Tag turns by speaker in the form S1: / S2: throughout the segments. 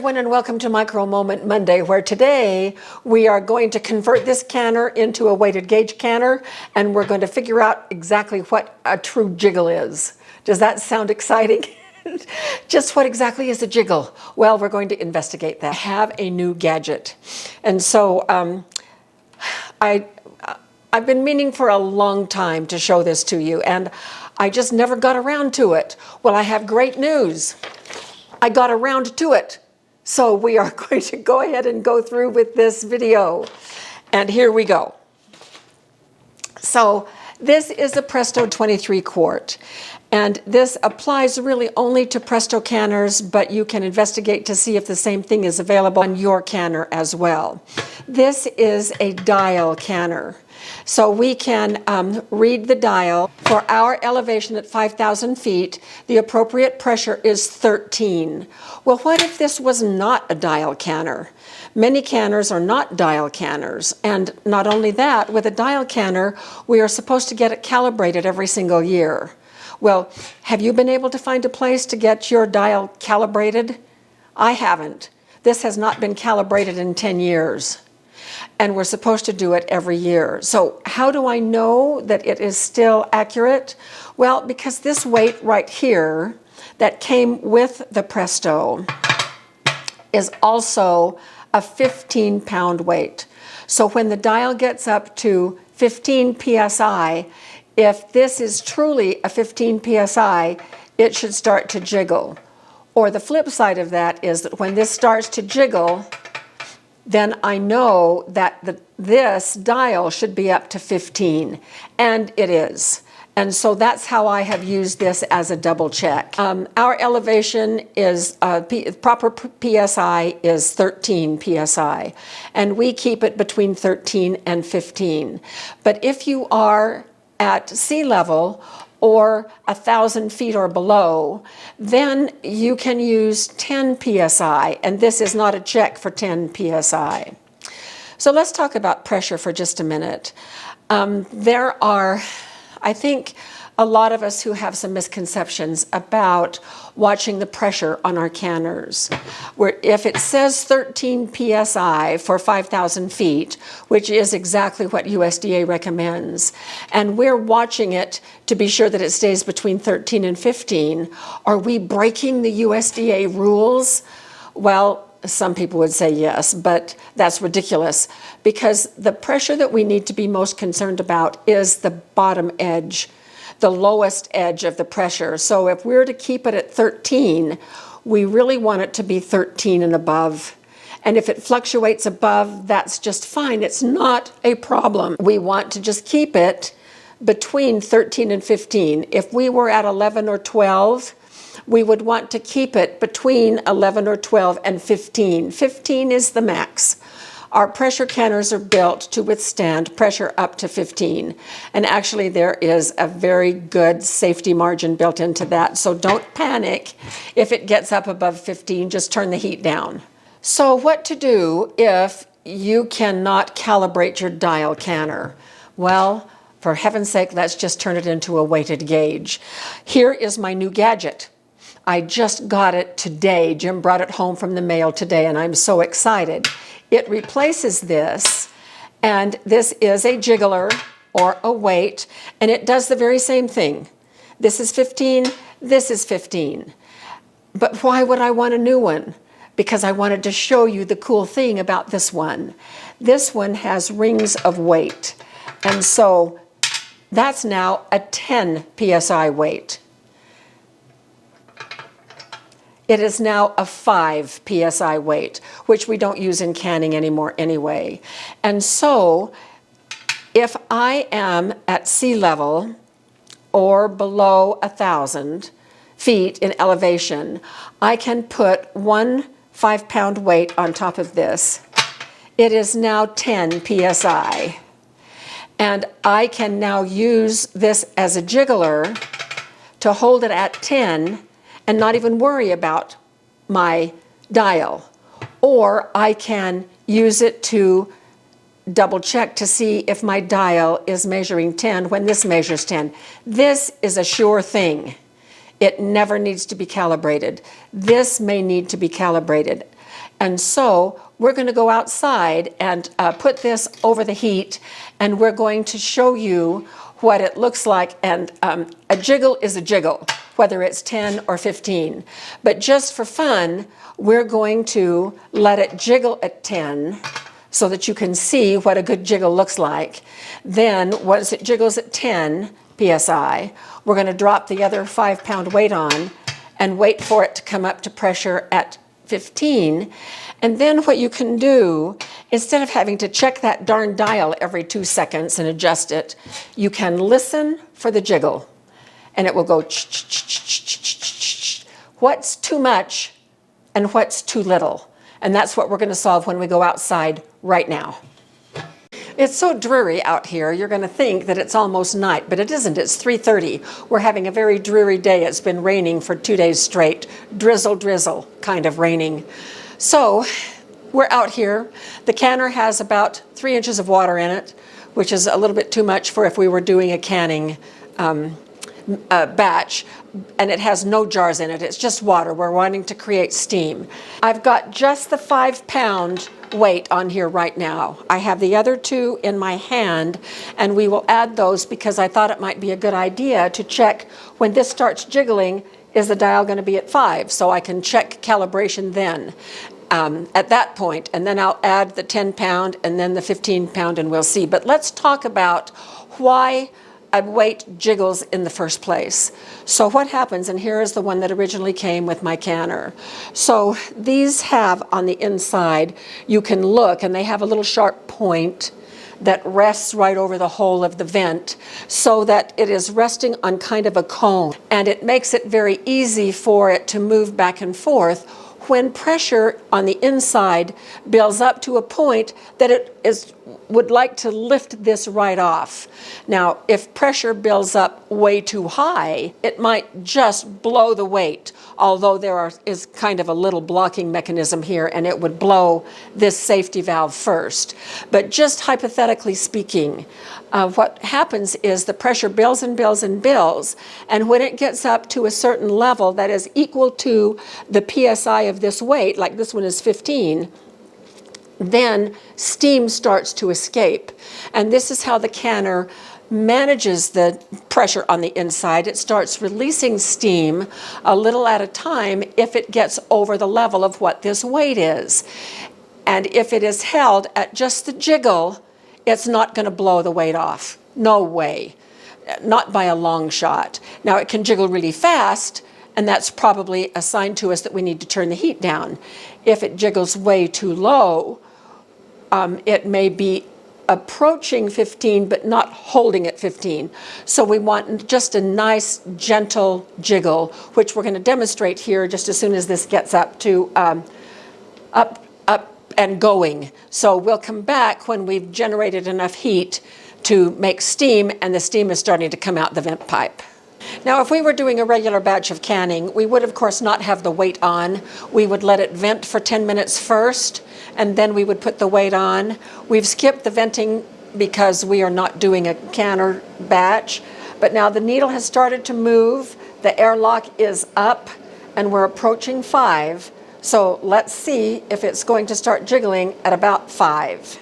S1: everyone, and welcome to Micro Moment Monday, where today we are going to convert this canner into a weighted gauge canner, and we're going to figure out exactly what a true jiggle is. Does that sound exciting? Just what exactly is a jiggle? Well, we're going to investigate that. I have a new gadget, and so I've been meaning for a long time to show this to you, and I just never got around to it. Well, I have great news. I got around to it. So we are going to go ahead and go through with this video. And here we go. So this is a Presto 23 quart. And this applies really only to Presto canners, but you can investigate to see if the same thing is available on your canner as well. This is a dial canner. So we can read the dial. For our elevation at 5,000 feet, the appropriate pressure is 13. Well, what if this was not a dial canner? Many canners are not dial canners. And not only that, with a dial canner, we are supposed to get it calibrated every single year. Well, have you been able to find a place to get your dial calibrated? I haven't. This has not been calibrated in 10 years. And we're supposed to do it every year. So how do I know that it is still accurate? Well, because this weight right here that came with the Presto is also a 15-pound weight. So when the dial gets up to 15 psi, if this is truly a 15 psi, it should start to jiggle. Or the flip side of that is that when this starts to jiggle, then I know that this dial should be up to 15, and it is. And so that's how I have used this as a double check. Our elevation is, proper PSI is 13 PSI, and we keep it between 13 and 15. But if you are at sea level or 1,000 feet or below, then you can use 10 psi, and this is not a check for 10 psi. So let's talk about pressure for just a minute. There are, I think, a lot of us who have some misconceptions about watching the pressure on our canners. Where if it says 13 psi for 5,000 feet, which is exactly what USDA recommends, and we're watching it to be sure that it stays between 13 and 15, are we breaking the USDA rules? Well, some people would say yes, but that's ridiculous, because the pressure that we need to be most concerned about is the bottom edge, the lowest edge of the pressure. So if we're to keep it at 13, we really want it to be 13 and above. And if it fluctuates above, that's just fine. It's not a problem. We want to just keep it between 13 and 15. If we were at 11 or 12, we would want to keep it between 11 or 12 and 15. 15 is the max. Our pressure canners are built to withstand pressure up to 15. And actually there is a very good safety margin built into that. So don't panic if it gets up above 15, just turn the heat down. So what to do if you cannot calibrate your dial canner? Well, for heaven's sake, let's just turn it into a weighted gauge. Here is my new gadget. I just got it today. Jim brought it home from the mail today, and I'm so excited. It replaces this, and this is a jiggler or a weight, and it does the very same thing. This is 15, this is 15. But why would I want a new one? Because I wanted to show you the cool thing about this one. This one has rings of weight, and so that's now a 10 psi weight. It is now a 5 psi weight, which we don't use in canning anymore anyway. And so if I am at sea level or below 1,000 feet in elevation, I can put one 5-pound weight on top of this. It is now 10 psi. And I can now use this as a jiggler to hold it at 10 and not even worry about my dial. Or I can use it to double check to see if my dial is measuring 10 when this measures 10. This is a sure thing. It never needs to be calibrated. This may need to be calibrated. And so we're going to go outside and put this over the heat, and we're going to show you what it looks like. And a jiggle is a jiggle, whether it's 10 or 15. But just for fun, we're going to let it jiggle at 10 so that you can see what a good jiggle looks like. Then once it jiggles at 10 psi, we're going to drop the other 5-pound weight on and wait for it to come up to pressure at 15. And then what you can do, instead of having to check that darn dial every 2 seconds and adjust it, you can listen for the jiggle. And it will go what's too much and what's too little. And that's what we're going to solve when we go outside right now. It's so dreary out here, you're going to think that it's almost night, but it isn't. It's 3:30. We're having a very dreary day. It's been raining for 2 days straight. Drizzle, drizzle kind of raining. So we're out here. The canner has about 3 inches of water in it, which is a little bit too much for if we were doing a canning batch, and it has no jars in it. It's just water. We're wanting to create steam. I've got just the 5-pound weight on here right now. I have the other 2 in my hand, and we will add those because I thought it might be a good idea to check when this starts jiggling, is the dial going to be at 5? So I can check calibration then at that point, and then I'll add the 10-pound and then the 15-pound, and we'll see. But let's talk about why a weight jiggles in the first place. So what happens, and here is the one that originally came with my canner. So these have on the inside, you can look, and they have a little sharp point that rests right over the hole of the vent so that it is resting on kind of a cone. And it makes it very easy for it to move back and forth when pressure on the inside builds up to a point that it would like to lift this right off. Now, if pressure builds up way too high, it might just blow the weight, although there is kind of a little blocking mechanism here, and it would blow this safety valve first. But just hypothetically speaking, what happens is the pressure builds and builds and builds, and when it gets up to a certain level that is equal to the PSI of this weight, like this one is 15, then steam starts to escape. And this is how the canner manages the pressure on the inside. It starts releasing steam a little at a time if it gets over the level of what this weight is. And if it is held at just the jiggle, it's not going to blow the weight off. No way. Not by a long shot. Now, it can jiggle really fast, and that's probably a sign to us that we need to turn the heat down. If it jiggles way too low, it may be approaching 15, but not holding at 15. So we want just a nice, gentle jiggle, which we're going to demonstrate here just as soon as this gets up to up and going. So we'll come back when we've generated enough heat to make steam, and the steam is starting to come out the vent pipe. Now, if we were doing a regular batch of canning, we would, of course, not have the weight on. We would let it vent for 10 minutes first, and then we would put the weight on. We've skipped the venting because we are not doing a canner batch. But now the needle has started to move, the airlock is up, and we're approaching 5. So let's see if it's going to start jiggling at about 5.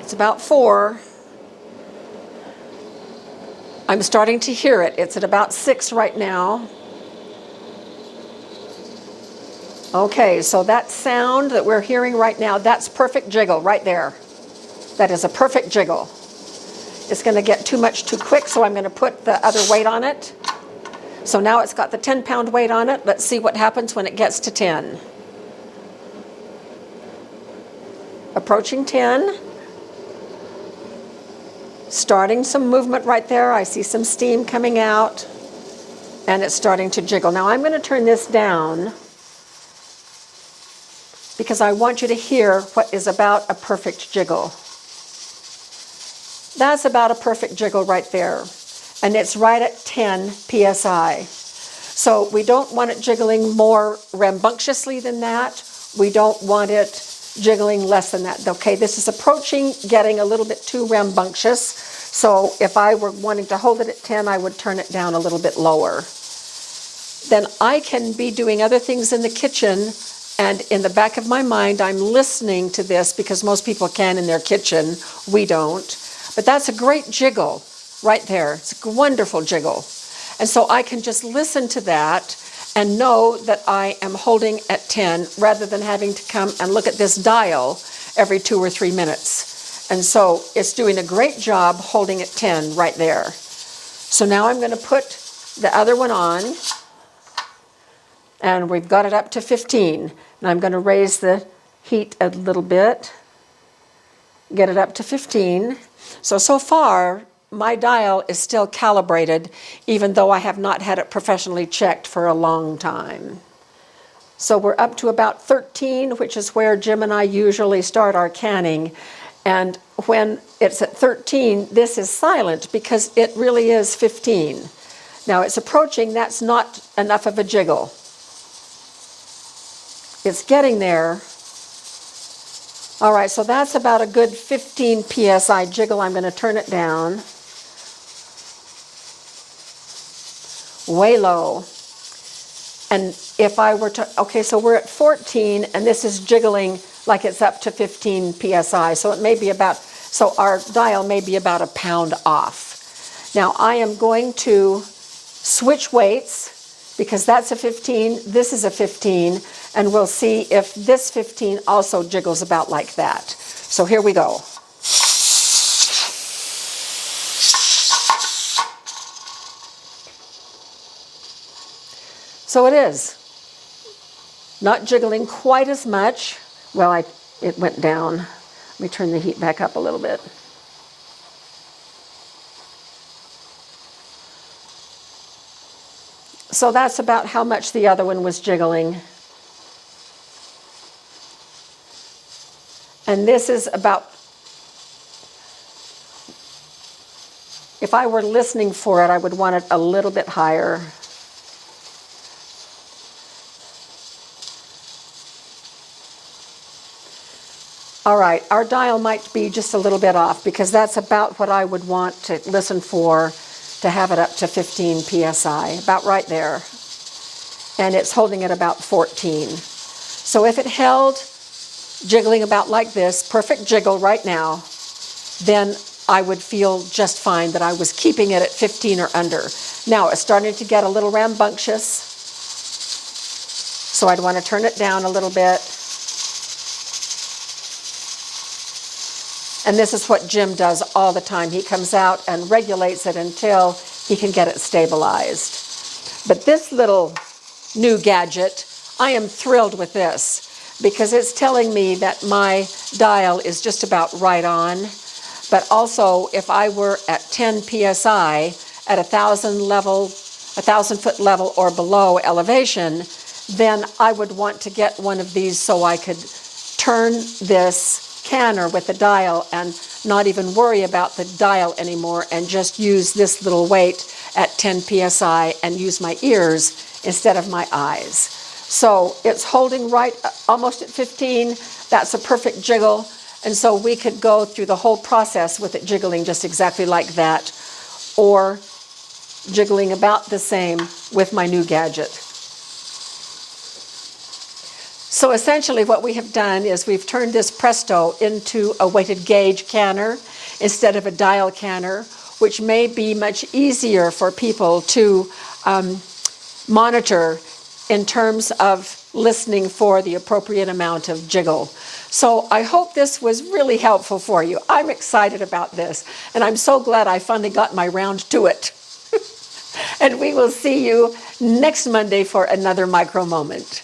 S1: It's about 4. I'm starting to hear it. It's at about 6 right now. Okay, so that sound that we're hearing right now, that's perfect jiggle right there. That is a perfect jiggle. It's going to get too much too quick, so I'm going to put the other weight on it. So now it's got the 10-pound weight on it. Let's see what happens when it gets to 10. Approaching 10. Starting some movement right there. I see some steam coming out, and it's starting to jiggle. Now I'm going to turn this down because I want you to hear what is about a perfect jiggle. That's about a perfect jiggle right there, and it's right at 10 psi. So we don't want it jiggling more rambunctiously than that. We don't want it jiggling less than that. Okay, this is approaching getting a little bit too rambunctious. So if I were wanting to hold it at 10, I would turn it down a little bit lower. then I can be doing other things in the kitchen, and in the back of my mind, I'm listening to this because most people can in their kitchen. We don't. But that's a great jiggle right there. It's a wonderful jiggle. And so I can just listen to that and know that I am holding at 10 rather than having to come and look at this dial every 2 or 3 minutes. And so it's doing a great job holding at 10 right there. So now I'm going to put the other one on, and we've got it up to 15. And I'm going to raise the heat a little bit, get it up to 15. So far, my dial is still calibrated, even though I have not had it professionally checked for a long time. So we're up to about 13, which is where Jim and I usually start our canning. And when it's at 13, this is silent because it really is 15. Now it's approaching, that's not enough of a jiggle. It's getting there. All right, so that's about a good 15 psi jiggle. I'm going to turn it down. Way low. And if I were to, okay, so we're at 14, and this is jiggling like it's up to 15 psi. So it may be about, so our dial may be about a pound off. Now I am going to switch weights because that's a 15, this is a 15, and we'll see if this 15 also jiggles about like that. So here we go. So it is not jiggling quite as much. Well, it went down. Let me turn the heat back up a little bit. So that's about how much the other one was jiggling. And this is about, if I were listening for it, I would want it a little bit higher. All right, our dial might be just a little bit off because that's about what I would want to listen for to have it up to 15 psi, about right there. And it's holding at about 14. So if it held jiggling about like this, perfect jiggle right now, then I would feel just fine that I was keeping it at 15 or under. Now it's starting to get a little rambunctious, so I'd want to turn it down a little bit. And this is what Jim does all the time. He comes out and regulates it until he can get it stabilized. But this little new gadget, I am thrilled with this because it's telling me that my dial is just about right on. But also, if I were at 10 psi at 1,000 foot level or below elevation, then I would want to get one of these so I could turn this canner with the dial and not even worry about the dial anymore and just use this little weight at 10 psi and use my ears instead of my eyes. So it's holding right almost at 15. That's a perfect jiggle. And so we could go through the whole process with it jiggling just exactly like that, or jiggling about the same with my new gadget. So essentially what we have done is we've turned this Presto into a weighted gauge canner instead of a dial canner, which may be much easier for people to monitor in terms of listening for the appropriate amount of jiggle. So I hope this was really helpful for you. I'm excited about this, and I'm so glad I finally got my round to it. And we will see you next Monday for another micro moment.